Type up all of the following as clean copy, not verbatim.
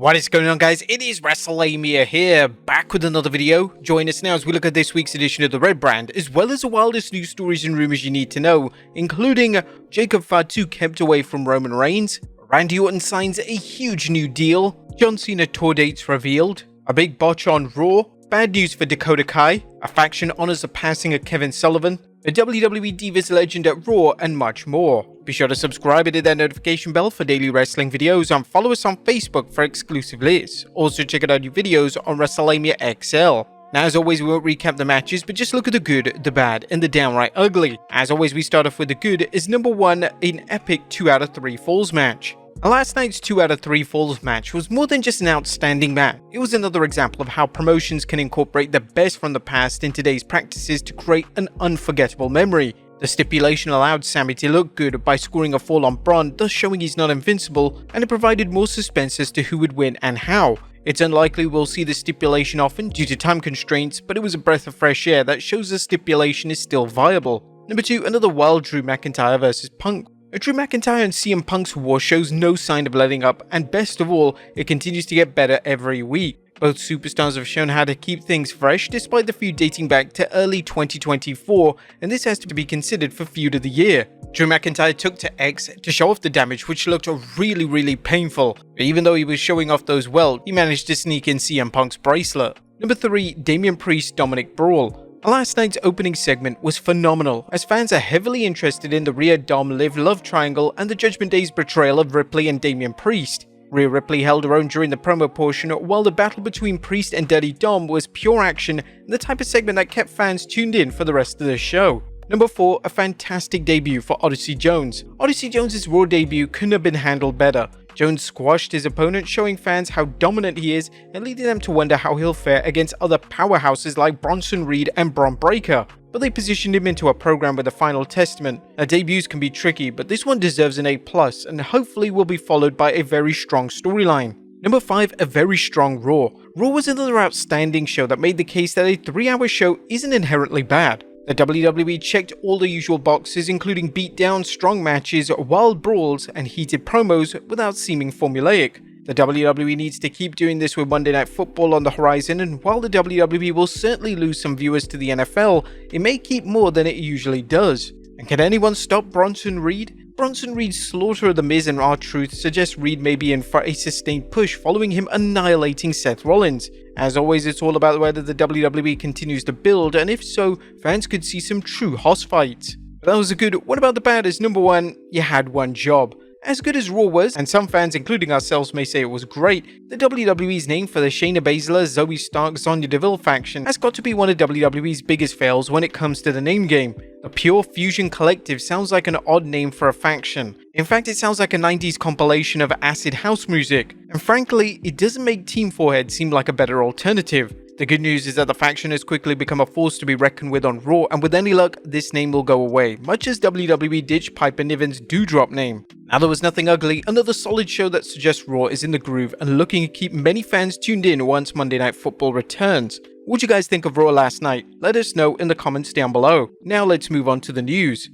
What is going on, guys? It is Wrestlelamia here, back with another video. Join us now as we look at this week's edition of the Red Brand, as well as the wildest news stories and rumors you need to know, including Jacob Fatu kept away from Roman Reigns, Randy Orton signs a huge new deal, John Cena tour dates revealed, a big botch on Raw, bad news for Dakota Kai, a faction honors the passing of Kevin Sullivan, the WWE Divas legend at Raw, and much more. Be sure to subscribe and hit that notification bell for daily wrestling videos, and follow us on Facebook for exclusive lists. Also check out our new videos on Wrestlelamia XL. Now, as always, we won't recap the matches, but just look at the good, the bad, and the downright ugly. As always, we start off with the good is number 1, an epic 2 out of 3 falls match. Last night's 2 out of 3 falls match was more than just an outstanding match. It was another example of how promotions can incorporate the best from the past in today's practices to create an unforgettable memory. The stipulation allowed Sami to look good by scoring a fall on Braun, thus showing he's not invincible, and it provided more suspense as to who would win and how. It's unlikely we'll see the stipulation often due to time constraints, but it was a breath of fresh air that shows the stipulation is still viable. Number 2, another wild Drew McIntyre vs Punk. Drew McIntyre and CM Punk's war shows no sign of letting up, and best of all, it continues to get better every week. Both superstars have shown how to keep things fresh despite the feud dating back to early 2024, and this has to be considered for Feud of the Year. Drew McIntyre took to X to show off the damage, which looked really painful. But even though he was showing off those well, he managed to sneak in CM Punk's bracelet. Number 3, Damian Priest Dominik Brawl. Last night's opening segment was phenomenal, as fans are heavily interested in the Rhea Dom Liv love triangle and the Judgment Day's betrayal of Ripley and Damian Priest. Rhea Ripley held her own during the promo portion, while the battle between Priest and Dirty Dom was pure action and the type of segment that kept fans tuned in for the rest of the show. Number 4, a fantastic debut for Odyssey Jones. Odyssey Jones' Raw debut couldn't have been handled better. Jones squashed his opponent, showing fans how dominant he is and leading them to wonder how he'll fare against other powerhouses like Bronson Reed and Bron Breakker. But they positioned him into a program with a final testament. Now, debuts can be tricky, but this one deserves an A+, and hopefully will be followed by a very strong storyline. Number 5, a very strong Raw. Raw was another outstanding show that made the case that a 3-hour show isn't inherently bad. The WWE checked all the usual boxes, including beatdowns, strong matches, wild brawls, and heated promos without seeming formulaic. The WWE needs to keep doing this with Monday Night Football on the horizon, and while the WWE will certainly lose some viewers to the NFL, it may keep more than it usually does. And can anyone stop Bronson Reed? Bronson Reed's slaughter of The Miz and R-Truth suggests Reed may be in for a sustained push following him annihilating Seth Rollins. As always, it's all about whether the WWE continues to build, and if so, fans could see some true hoss fights. But that was a good. What about the bad? As number 1, you had one job. As good as Raw was, and some fans including ourselves may say it was great, the WWE's name for the Shayna Baszler, Zoe Stark, Sonya Deville faction has got to be one of WWE's biggest fails when it comes to the name game. The Pure Fusion Collective sounds like an odd name for a faction. In fact, it sounds like a 90s compilation of acid house music, and frankly, it doesn't make Team Forehead seem like a better alternative. The good news is that the faction has quickly become a force to be reckoned with on Raw, and with any luck, this name will go away, much as WWE ditched Piper Niven's Doudrop name. Now, there was nothing ugly, another solid show that suggests Raw is in the groove and looking to keep many fans tuned in once Monday Night Football returns. What do you guys think of Raw last night? Let us know in the comments down below. Now let's move on to the news.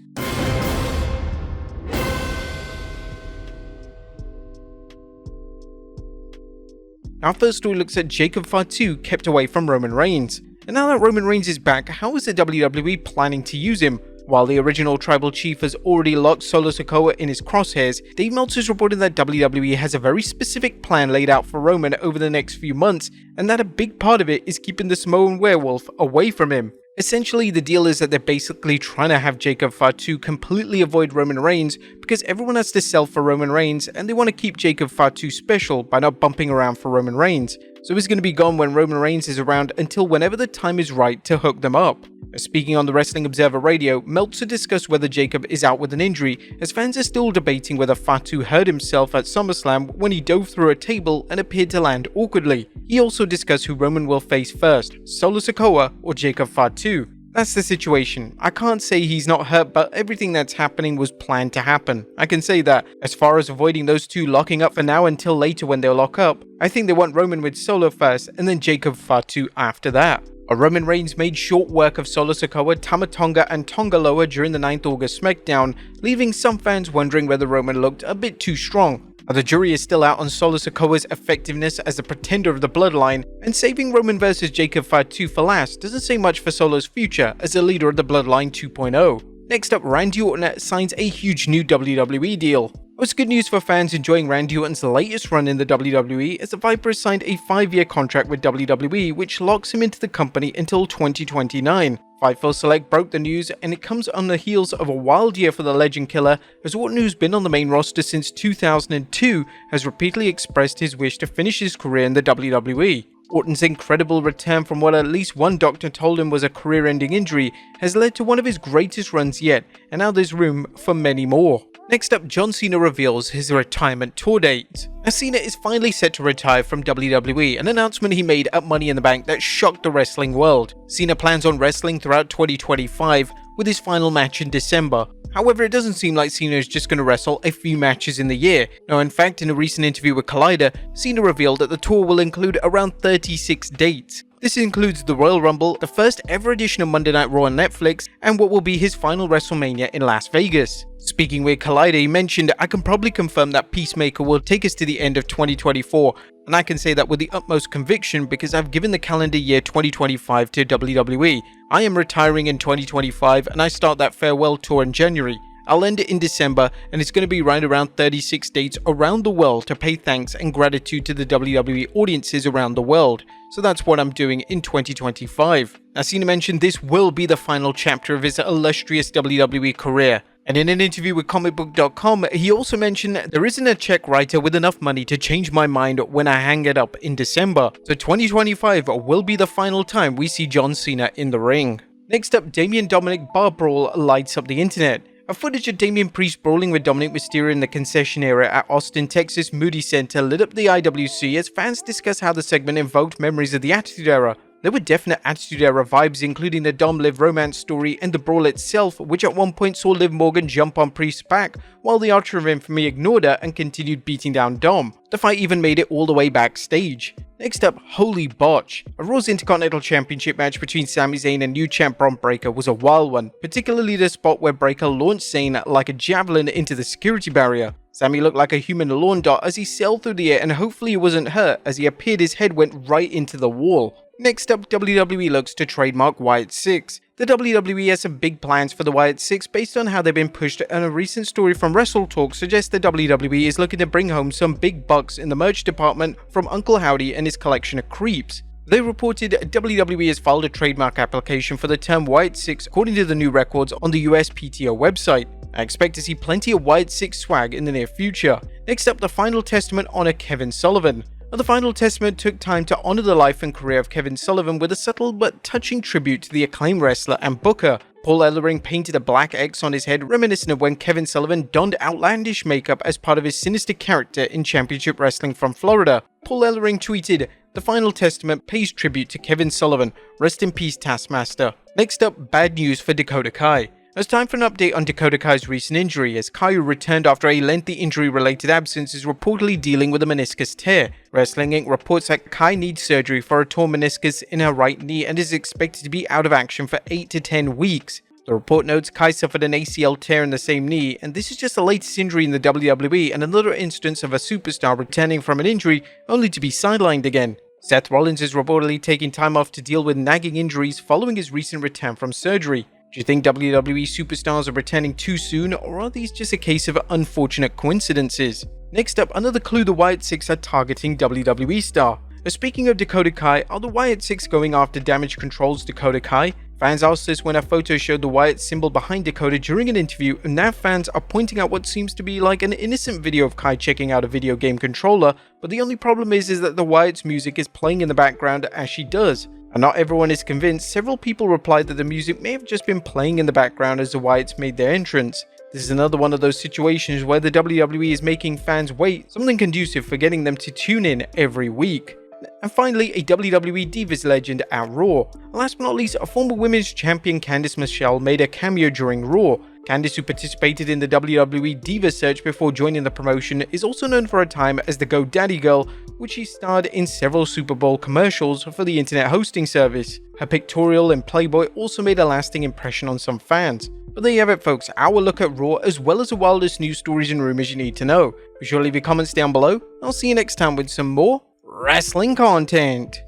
Our first story looks at Jacob Fatu kept away from Roman Reigns. And now that Roman Reigns is back, how is the WWE planning to use him? While the original tribal chief has already locked Solo Sikoa in his crosshairs, Dave Meltzer's reported that WWE has a very specific plan laid out for Roman over the next few months, and that a big part of it is keeping the Samoan werewolf away from him. Essentially, the deal is that they're basically trying to have Jacob Fatu completely avoid Roman Reigns because everyone has to sell for Roman Reigns, and they want to keep Jacob Fatu special by not bumping around for Roman Reigns. So he's going to be gone when Roman Reigns is around until whenever the time is right to hook them up. Speaking on the Wrestling Observer Radio, Meltzer discussed whether Jacob is out with an injury, as fans are still debating whether Fatu hurt himself at SummerSlam when he dove through a table and appeared to land awkwardly. He also discussed who Roman will face first, Solo Sikoa or Jacob Fatu. That's the situation. I can't say he's not hurt, but everything that's happening was planned to happen. I can say that. As far as avoiding those two locking up for now until later when they'll lock up, I think they want Roman with Solo first and then Jacob Fatu after that. Roman Reigns made short work of Solo Sikoa, Tama Tonga and Tonga Loa during the 9th August SmackDown, leaving some fans wondering whether Roman looked a bit too strong. Now, the jury is still out on Solo Sikoa's effectiveness as a pretender of the bloodline, and saving Roman vs Jacob Fatu for last doesn't say much for Solo's future as a leader of the Bloodline 2.0. Next up, Randy Orton signs a huge new WWE deal. It's good news for fans enjoying Randy Orton's latest run in the WWE, as the Viper has signed a 5-year contract with WWE, which locks him into the company until 2029. Fightful Select broke the news, and it comes on the heels of a wild year for the Legend Killer, as Orton, who's been on the main roster since 2002, has repeatedly expressed his wish to finish his career in the WWE. Orton's incredible return from what at least one doctor told him was a career-ending injury has led to one of his greatest runs yet, and now there's room for many more. Next up, John Cena reveals his retirement tour date. Now, Cena is finally set to retire from WWE, an announcement he made at Money in the Bank that shocked the wrestling world. Cena plans on wrestling throughout 2025, with his final match in December. However, it doesn't seem like Cena is just going to wrestle a few matches in the year. No, in fact, in a recent interview with Collider, Cena revealed that the tour will include around 36 dates. This includes the Royal Rumble, the first ever edition of Monday Night Raw on Netflix, and what will be his final WrestleMania in Las Vegas. Speaking with Collider, he mentioned, "I can probably confirm that Peacemaker will take us to the end of 2024, and I can say that with the utmost conviction because I've given the calendar year 2025 to WWE. I am retiring in 2025 and I start that farewell tour in January. I'll end it in December, and it's going to be right around 36 dates around the world to pay thanks and gratitude to the WWE audiences around the world. So that's what I'm doing in 2025. Now, Cena mentioned this will be the final chapter of his illustrious WWE career. And in an interview with comicbook.com, he also mentioned there isn't a check writer with enough money to change my mind when I hang it up in December. So 2025 will be the final time we see John Cena in the ring. Next up, Damian Dominik bar brawl lights up the internet. A footage of Damian Priest brawling with Dominik Mysterio in the concession area at Austin, Texas Moody Center lit up the IWC as fans discuss how the segment invoked memories of the Attitude Era. There were definite Attitude Era vibes, including the Dom-Liv romance story and the brawl itself, which at one point saw Liv Morgan jump on Priest's back, while the Archer of Infamy ignored her and continued beating down Dom. The fight even made it all the way backstage. Next up, Holy Botch. A Raw's Intercontinental Championship match between Sami Zayn and new champ Braun Breaker was a wild one, particularly the spot where Breaker launched Zayn like a javelin into the security barrier. Sami looked like a human lawn dart as he sailed through the air, and hopefully he wasn't hurt as he appeared his head went right into the wall. Next up, WWE looks to trademark Wyatt 6. The WWE has some big plans for the Wyatt 6 based on how they've been pushed, and a recent story from Wrestle Talk suggests the WWE is looking to bring home some big bucks in the merch department from Uncle Howdy and his collection of creeps. They reported WWE has filed a trademark application for the term Wyatt 6 according to the new records on the USPTO website. I expect to see plenty of Wyatt 6 swag in the near future. Next up, the Final Testament honor Kevin Sullivan. Now, the Final Testament took time to honor the life and career of Kevin Sullivan with a subtle but touching tribute to the acclaimed wrestler and booker. Paul Ellering painted a black X on his head reminiscent of when Kevin Sullivan donned outlandish makeup as part of his sinister character in Championship Wrestling from Florida. Paul Ellering tweeted, "The Final Testament pays tribute to Kevin Sullivan. Rest in peace, Taskmaster." Next up, bad news for Dakota Kai. It's time for an update on Dakota Kai's recent injury, as Kai, who returned after a lengthy injury-related absence, is reportedly dealing with a meniscus tear. Wrestling Inc. reports that Kai needs surgery for a torn meniscus in her right knee and is expected to be out of action for 8 to 10 weeks. The report notes Kai suffered an ACL tear in the same knee, and this is just the latest injury in the WWE and another instance of a superstar returning from an injury only to be sidelined again. Seth Rollins is reportedly taking time off to deal with nagging injuries following his recent return from surgery. Do you think WWE superstars are returning too soon, or are these just a case of unfortunate coincidences? Next up, another clue the Wyatt 6 are targeting WWE star. Speaking of Dakota Kai, are the Wyatt 6 going after Damage Control's Dakota Kai? Fans asked this when a photo showed the Wyatt symbol behind Dakota during an interview, and now fans are pointing out what seems to be like an innocent video of Kai checking out a video game controller, but the only problem is that the Wyatt's music is playing in the background as she does. And not everyone is convinced. Several people replied that the music may have just been playing in the background as the Wyatts made their entrance. This is another one of those situations where the WWE is making fans wait, something conducive for getting them to tune in every week. And finally, a WWE Divas legend at Raw. Last but not least, a former women's champion Candice Michelle made a cameo during Raw. Candice, who participated in the WWE Diva search before joining the promotion, is also known for her time as the GoDaddy Girl, which she starred in several Super Bowl commercials for the internet hosting service. Her pictorial in Playboy also made a lasting impression on some fans. But But there you have it folks, our look at Raw as well as the wildest news stories and rumors you need to know. Be sure to leave your comments down below. I'll see you next time with some more wrestling content.